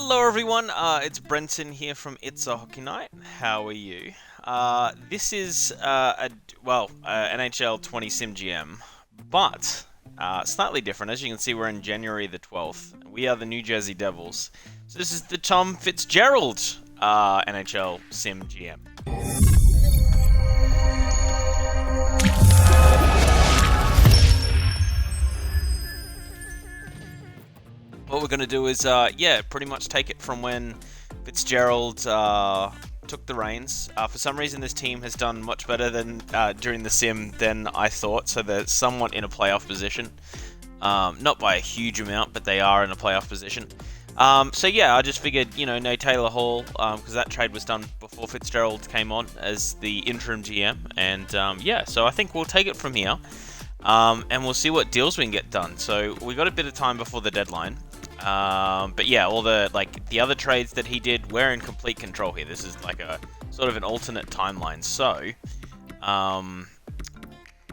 Hello everyone, it's Brenton here from It's a Hockey Night. How are you? This is NHL 20 Sim GM, but slightly different. As you can see, we're in January the 12th. We are the New Jersey Devils. So this is the Tom Fitzgerald NHL Sim GM. What we're going to do is, pretty much take it from when Fitzgerald took the reins. For some reason, this team has done much better than during the sim than I thought, so they're somewhat in a playoff position. Not by a huge amount, but they are in a playoff position. I just figured, no Taylor Hall, because that trade was done before Fitzgerald came on as the interim GM, and so I think we'll take it from here. And we'll see what deals we can get done. So we got a bit of time before the deadline. All the other trades that he did, we're in complete control here. This is like a sort of an alternate timeline. So, I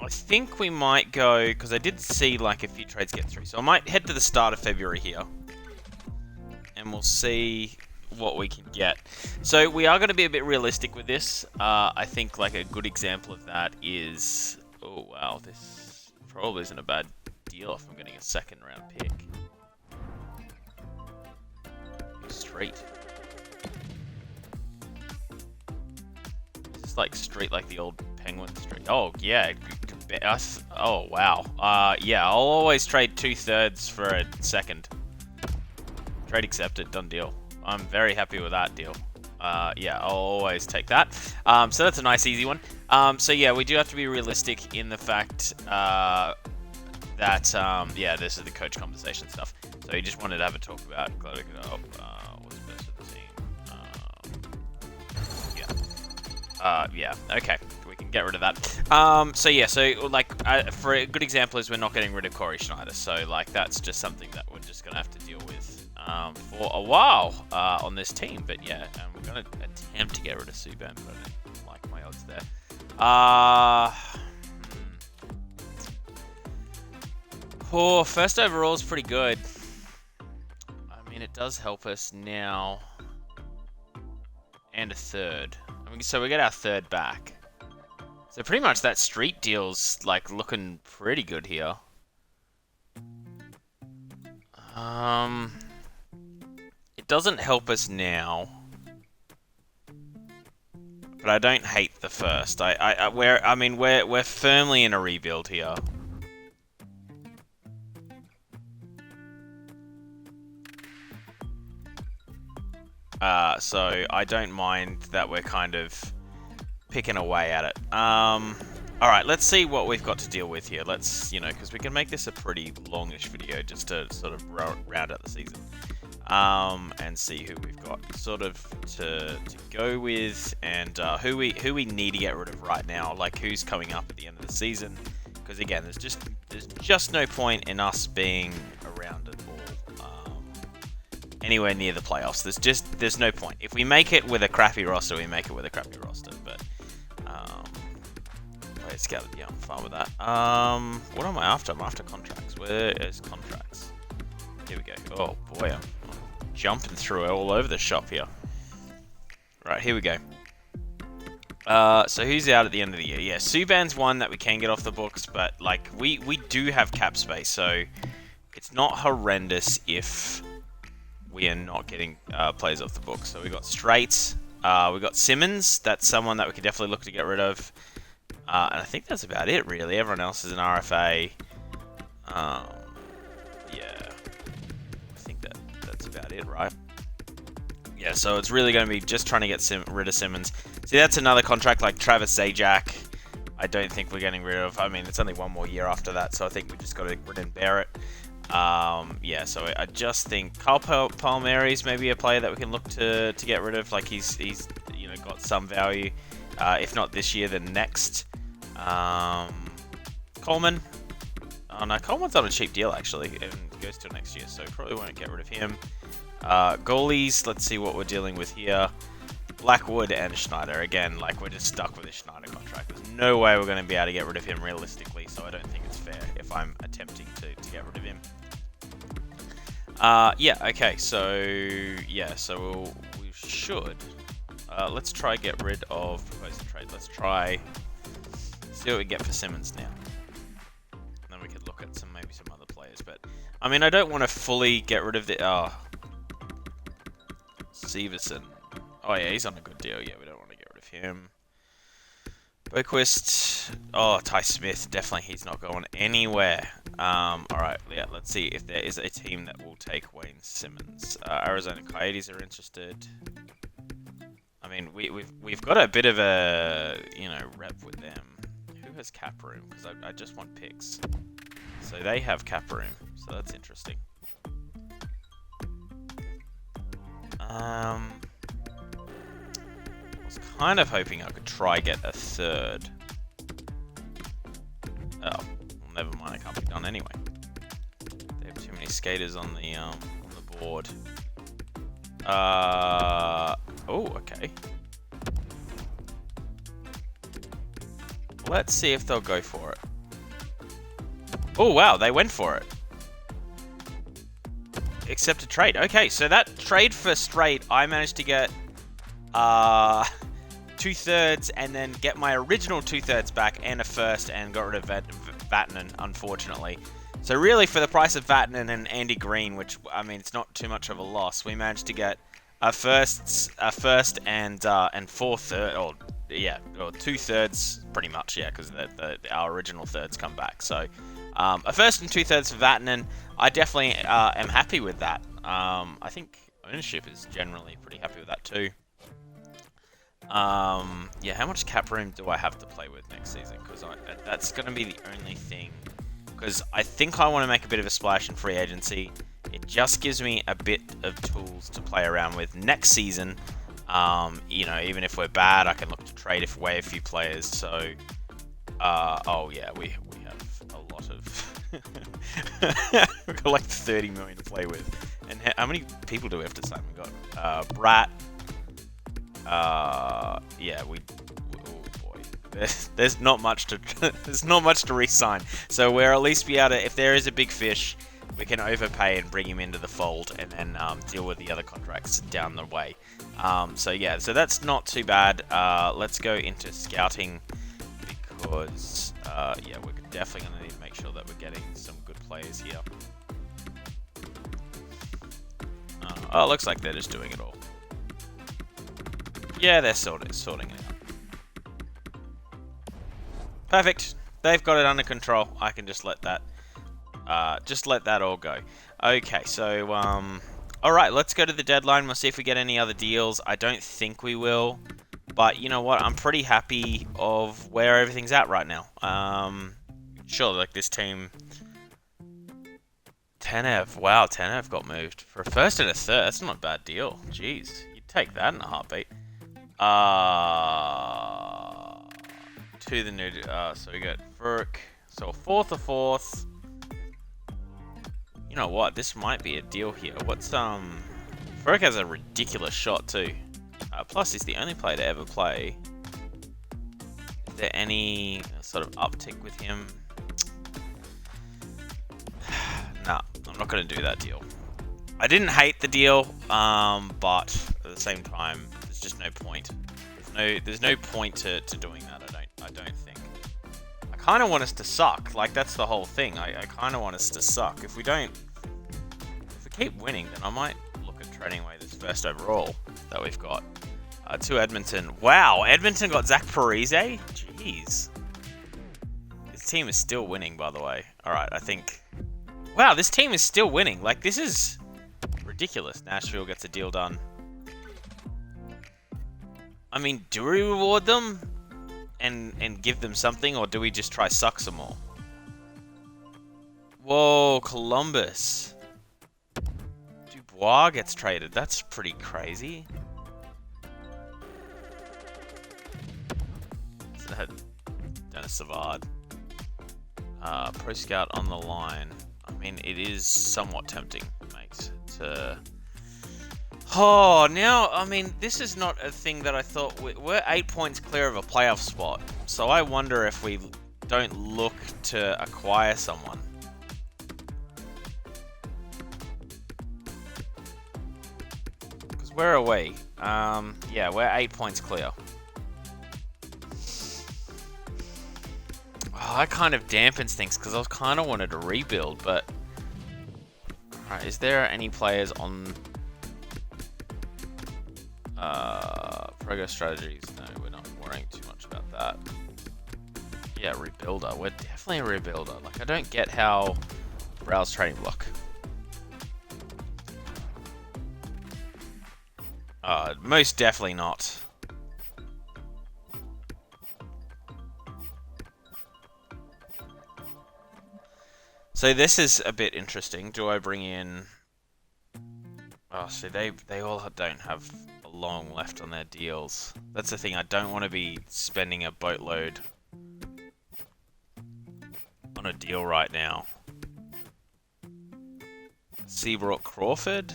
think we might go, because I did see like a few trades get through. So I might head to the start of February here, and we'll see what we can get. So we are going to be a bit realistic with this. I think like a good example of that is, oh wow, this probably isn't a bad deal if I'm getting a second round pick. Street. It's like street like the old Penguin Street. Oh yeah. Oh wow. I'll always trade 2/3 for a second. Trade accepted. Done deal. I'm very happy with that deal. I'll always take that. So that's a nice easy one. We do have to be realistic in the fact this is the coach compensation stuff. So he just wanted to have a talk about what's best for the team. Okay, we can get rid of that. For a good example is we're not getting rid of Corey Schneider. So like that's just something that we're just gonna have to deal with for a while on this team. But yeah, we're gonna attempt to get rid of Subban, but I don't like my odds there. First overall is pretty good. I mean, it does help us now. And a third. So we get our third back. So pretty much that street deal's like looking pretty good here. It doesn't help us now. But I don't hate the first. We're firmly in a rebuild here. So I don't mind that we're kind of picking away at it. Alright, let's see what we've got to deal with here. Let's, because we can make this a pretty longish video just to sort of round out the season. And see who we've got sort of to go with and who we need to get rid of right now. Like who's coming up at the end of the season. Because again, there's just no point in us being around at all. Anywhere near the playoffs. There's no point. If we make it with a crappy roster, we make it with a crappy roster. But I'm fine with that. What am I after? I'm after contracts. Where is contracts? Here we go. Oh boy, I'm jumping through all over the shop here. Right, here we go. So who's out at the end of the year? Yeah, Subban's one that we can get off the books, but like we do have cap space, so it's not horrendous if we are not getting players off the books. So we got Straits, we got Simmons. That's someone that we could definitely look to get rid of. And I think that's about it, really. Everyone else is an RFA. I think that's about it, right? Yeah, so it's really going to be just trying to get rid of Simmons. See, that's another contract like Travis Zajac. I don't think we're getting rid of. I mean, it's only one more year after that, so I think we just got to grin and bear it. So I just think Carl Palmieri's maybe a player that we can look to get rid of. Like he's got some value. If not this year, then next. Coleman. Oh no, Coleman's on a cheap deal actually, and goes till next year, so probably won't get rid of him. Goalies, let's see what we're dealing with here. Blackwood and Schneider. Again, like we're just stuck with a Schneider contract. There's no way we're going to be able to get rid of him realistically, so I don't think it's fair if I'm attempting to get rid of him. Yeah, okay, so, yeah, so we should, let's try get rid of proposed trade. Let's try, see what we get for Simmons now. And then we could look at maybe some other players, but, I mean, I don't want to fully get rid of the, Severson. Oh yeah, he's on a good deal, yeah, we don't want to get rid of him. Boquist, oh, Ty Smith, definitely he's not going anywhere. Alright, yeah, let's see if there is a team that will take Wayne Simmons. Arizona Coyotes are interested. I mean, we've got a bit of a, rep with them. Who has cap room? Because I just want picks. So they have cap room, so that's interesting. I was kind of hoping I could try get a third. Oh, well, never mind. It can't be done anyway. They have too many skaters on the board. Oh, okay. Let's see if they'll go for it. Oh wow, they went for it. Accept a trade. Okay, so that trade for straight, I managed to get 2/3 and then get my original 2/3 back and a first and got rid of Vatanen, unfortunately. So really, for the price of Vatanen and Andy Green, which, I mean, it's not too much of a loss, we managed to get a first and 4/3, or 2/3 pretty much, yeah, because our original thirds come back. So a first and 2/3 for Vatanen. I definitely am happy with that. I think ownership is generally pretty happy with that too. Yeah, how much cap room do I have to play with next season? Because that's going to be the only thing. Because I think I want to make a bit of a splash in free agency. It just gives me a bit of tools to play around with next season. Even if we're bad, I can look to trade away a few players. So, oh yeah, we have a lot of. We've got like 30 million to play with. And how many people do we have to sign? We got Brat. Yeah, oh boy, there's not much to re-sign. So we'll at least be able to, if there is a big fish, we can overpay and bring him into the fold, and then deal with the other contracts down the way. So yeah, so that's not too bad. Let's go into scouting, because yeah, we're definitely gonna need to make sure that we're getting some good players here. Oh, it looks like they're just doing it all. Yeah, they're sorting it out. Perfect. They've got it under control. I can just let that all go. Okay, so all right, let's go to the deadline. We'll see if we get any other deals. I don't think we will, but you know what? I'm pretty happy of where everything's at right now. Sure, like this team. Tanev, wow, Tanev got moved for a first and a third. That's not a bad deal. Jeez, you'd take that in a heartbeat. To the new, so we got Furk. So a fourth. You know what? This might be a deal here. What's Furk has a ridiculous shot too. Plus, he's the only player to ever play. Is there any sort of uptick with him? Nah, I'm not going to do that deal. I didn't hate the deal, but at the same time, there's just no point. There's no point to doing that. I don't think. I kind of want us to suck. Like, that's the whole thing. I kind of want us to suck. If we keep winning, then I might look at trading away this first overall that we've got. To Edmonton. Wow, Edmonton got Zach Parise? Jeez. This team is still winning, by the way. Alright, I think... Wow, this team is still winning. Like, this is ridiculous. Nashville gets a deal done. I mean, do we reward them and give them something, or do we just try suck some more? Whoa, Columbus. Dubois gets traded. That's pretty crazy. Dennis Savard. Pro Scout on the line. I mean, it is somewhat tempting, mate, to... Oh, now, I mean, this is not a thing that I thought... We're 8 points clear of a playoff spot, so I wonder if we don't look to acquire someone. Where are we? Yeah, we're 8 points clear. Oh, that kind of dampens things because I was kind of wanted to rebuild, but... Alright, is there any players on... progress strategies? No, we're not worrying too much about that. Yeah, rebuilder. We're definitely a rebuilder. Like, I don't get how... Browse trading block. Most definitely not. So this is a bit interesting. Do I bring in... Oh, so they all don't have a long left on their deals. That's the thing. I don't want to be spending a boatload on a deal right now. Seabrook Crawford.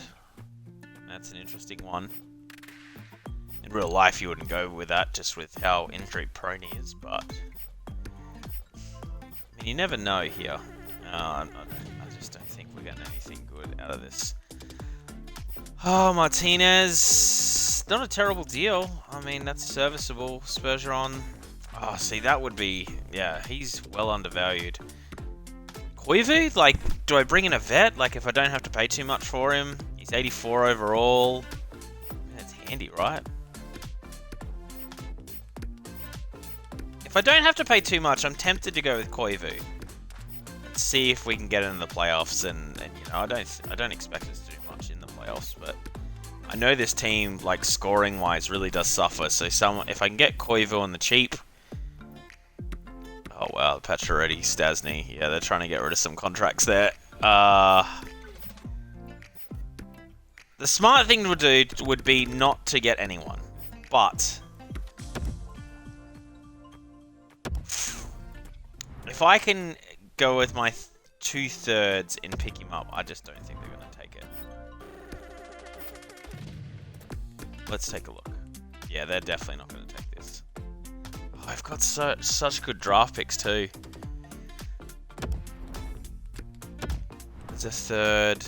That's an interesting one. In real life, you wouldn't go with that, just with how injury prone he is, but... I mean, you never know here. I just don't think we're getting anything good out of this. Oh, Martinez. Not a terrible deal. I mean, that's serviceable. Spurgeon. Oh, see, that would be... Yeah, he's well undervalued. Koivu? Like, do I bring in a vet? Like, if I don't have to pay too much for him? He's 84 overall. That's handy, right? If I don't have to pay too much, I'm tempted to go with Koivu. See if we can get into the playoffs, and you know, I don't expect us to do much in the playoffs, but I know this team, like, scoring wise, really does suffer. So if I can get Koivu on the cheap. Oh wow, Pacioretty, Stasny, yeah, they're trying to get rid of some contracts there. The smart thing to do would be not to get anyone, but if I can go with my 2/3 and pick him up, I just don't think they're going to take it. Let's take a look. Yeah, they're definitely not going to take this. Oh, I've got such good draft picks too. There's a third.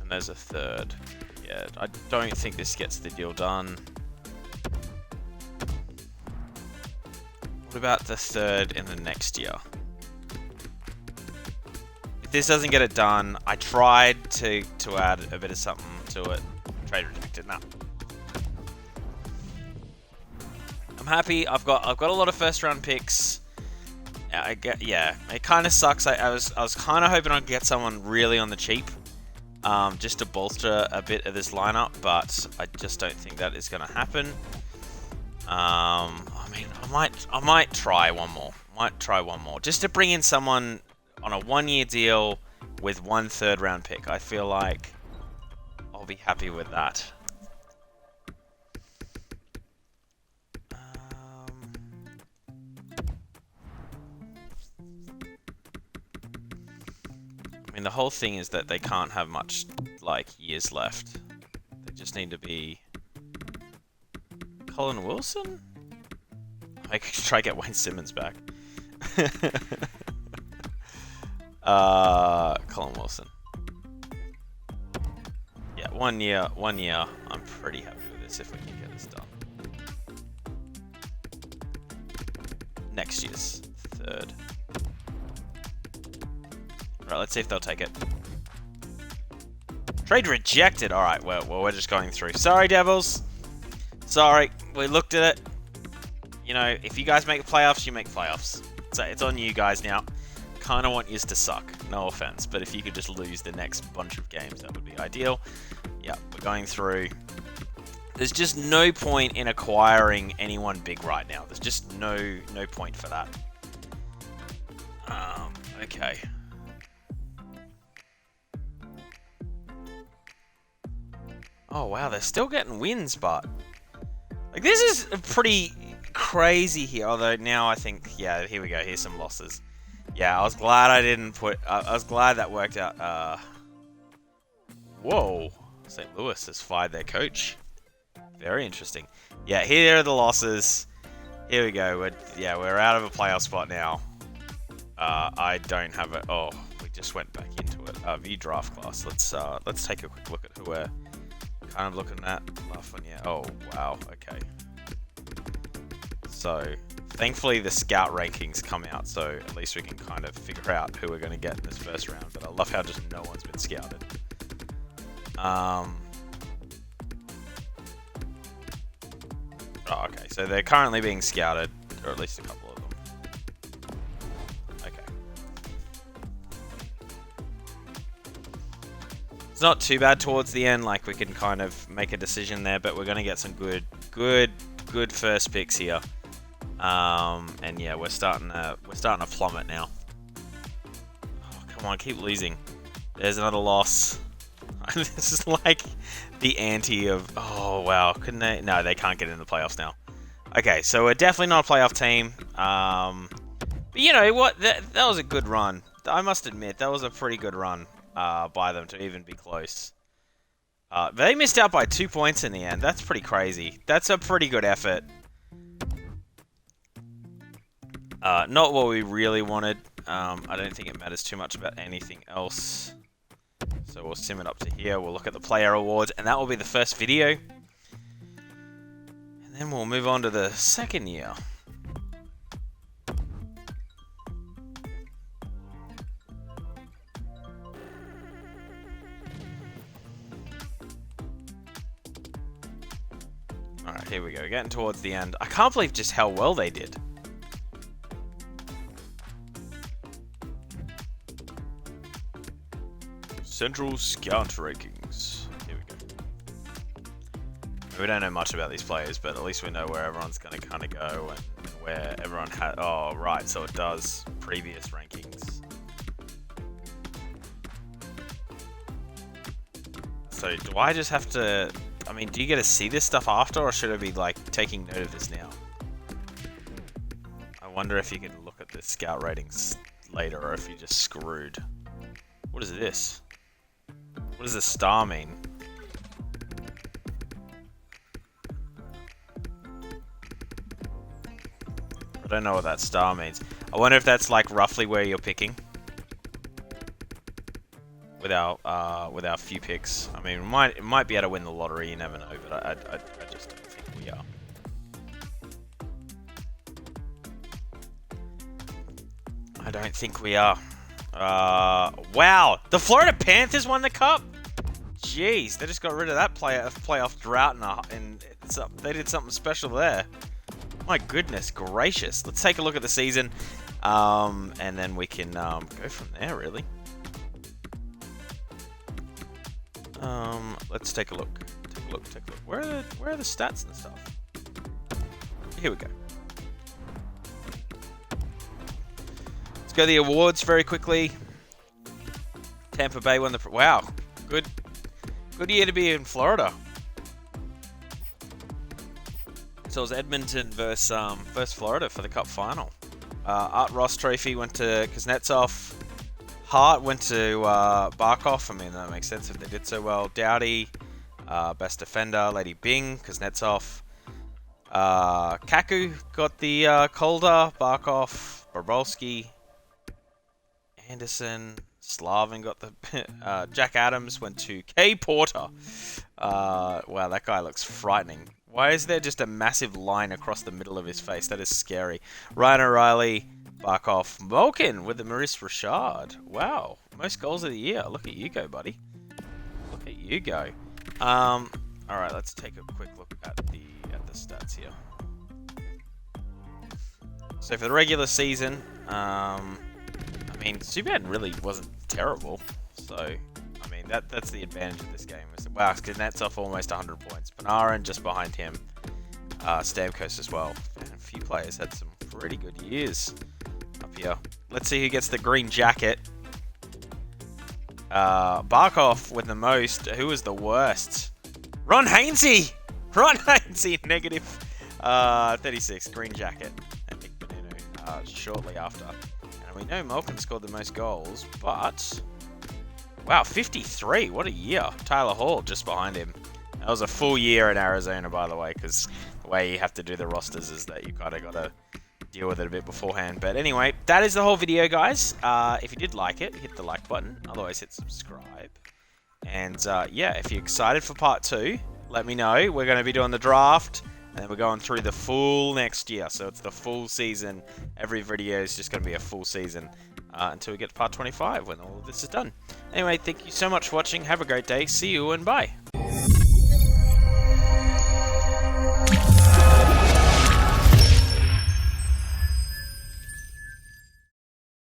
And there's a third. Yeah, I don't think this gets the deal done. What about the third in the next year? If this doesn't get it done, I tried to add a bit of something to it. Trade rejected. Nah. I'm happy. I've got a lot of first round picks. Yeah. It kind of sucks. I was kind of hoping I'd get someone really on the cheap, just to bolster a bit of this lineup, but I just don't think that is going to happen. I mean, I might try one more. Just to bring in someone on a 1-year deal with 1 third-round pick. I feel like I'll be happy with that. I mean, the whole thing is that they can't have much, like, years left. They just need to be... Colin Wilson? I could try to get Wayne Simmons back. Colin Wilson. Yeah, 1 year. I'm pretty happy with this if we can get this done. Next year's third. Alright, let's see if they'll take it. Trade rejected. Alright, well, we're just going through. Sorry, Devils. Sorry, we looked at it. You know, if you guys make the playoffs, you make playoffs. So it's on you guys now. Kind of want yous to suck. No offense, but if you could just lose the next bunch of games, that would be ideal. Yeah, we're going through. There's just no point in acquiring anyone big right now. There's just no point for that. Okay. Oh wow, they're still getting wins, but like this is pretty crazy here. Although now I think, yeah, here we go. Here's some losses. Yeah, I was glad I didn't put. I was glad that worked out. Whoa, St. Louis has fired their coach. Very interesting. Yeah, here are the losses. Here we go. We're out of a playoff spot now. I don't have it. Oh, we we just went back into it. View draft class. Let's take a quick look at who we're kind of looking at. Last one, yeah. Oh wow. Okay. So thankfully the scout rankings come out, so at least we can kind of figure out who we're going to get in this first round. But I love how just no one's been scouted. Oh, okay, so they're currently being scouted, or at least a couple of them. Okay. It's not too bad towards the end, like we can kind of make a decision there, but we're going to get some good first picks here. And yeah, we're starting to plummet now. Oh, come on, keep losing. There's another loss. This is like the anti of, oh wow, couldn't they? No, they can't get in the playoffs now. Okay, so we're definitely not a playoff team. But you know what? That was a good run. I must admit, that was a pretty good run by them to even be close. They missed out by 2 points in the end. That's pretty crazy. That's a pretty good effort. Not what we really wanted. I don't think it matters too much about anything else. So we'll sim it up to here. We'll look at the player awards, and that will be the first video. And then we'll move on to the second year. Alright, here we go. Getting towards the end. I can't believe just how well they did. Central Scout Rankings. Here we go. We don't know much about these players, but at least we know where everyone's going to kind of go and where everyone had. Oh, right. So it does previous rankings. So do I just have to? I mean, do you get to see this stuff after, or should I be like taking note of this now? I wonder if you can look at the scout ratings later, or if you're just screwed. What is this? What does the star mean? I don't know what that star means. I wonder if that's like roughly where you're picking. With our few picks. I mean, it might be able to win the lottery, you never know, but I just don't think we are. I don't think we are. Wow! The Florida Panthers won the cup? Jeez, they just got rid of that playoff drought and they did something special there. My goodness gracious. Let's take a look at the season, and then we can go from there, really. Let's take a look. Take a look. Where are the stats and stuff? Here we go. Let's go to the awards very quickly. Tampa Bay won the... Wow. Good year to be in Florida. So it was Edmonton versus Florida for the Cup final. Art Ross Trophy went to Kuznetsov. Hart went to Barkov. I mean, that makes sense if they did so well. Dowdy, Best Defender. Lady Bing, Kuznetsov. Kaku got the Calder. Barkov, Bobrovsky. Anderson, Slavin got the... Jack Adams went to K. Porter. Wow, that guy looks frightening. Why is there just a massive line across the middle of his face? That is scary. Ryan O'Reilly, Barkov, Malkin with the Maurice Richard. Wow, most goals of the year. Look at you go, buddy. Look at you go. All right, let's take a quick look at the stats here. So for the regular season, I mean, Subban really wasn't terrible. So, I mean, that's the advantage of this game. Wow, Kuznetsov almost 100 points. Panarin just behind him. Stamkos as well. And a few players had some pretty good years up here. Let's see who gets the green jacket. Barkov with the most. Who was the worst? Ron Hainsey! Ron Hainsey, negative 36, green jacket. And Nick Bonino shortly after. And we know Malkin scored the most goals, but... Wow, 53. What a year. Tyler Hall just behind him. That was a full year in Arizona, by the way, because the way you have to do the rosters is that you kind of got to deal with it a bit beforehand. But anyway, that is the whole video, guys. If you did like it, hit the like button. Otherwise, hit subscribe. And yeah, if you're excited for part 2, let me know. We're going to be doing the draft, and then we're going through the full next year. So it's the full season. Every video is just going to be a full season until we get to part 25 when all of this is done. Anyway, thank you so much for watching. Have a great day. See you and bye.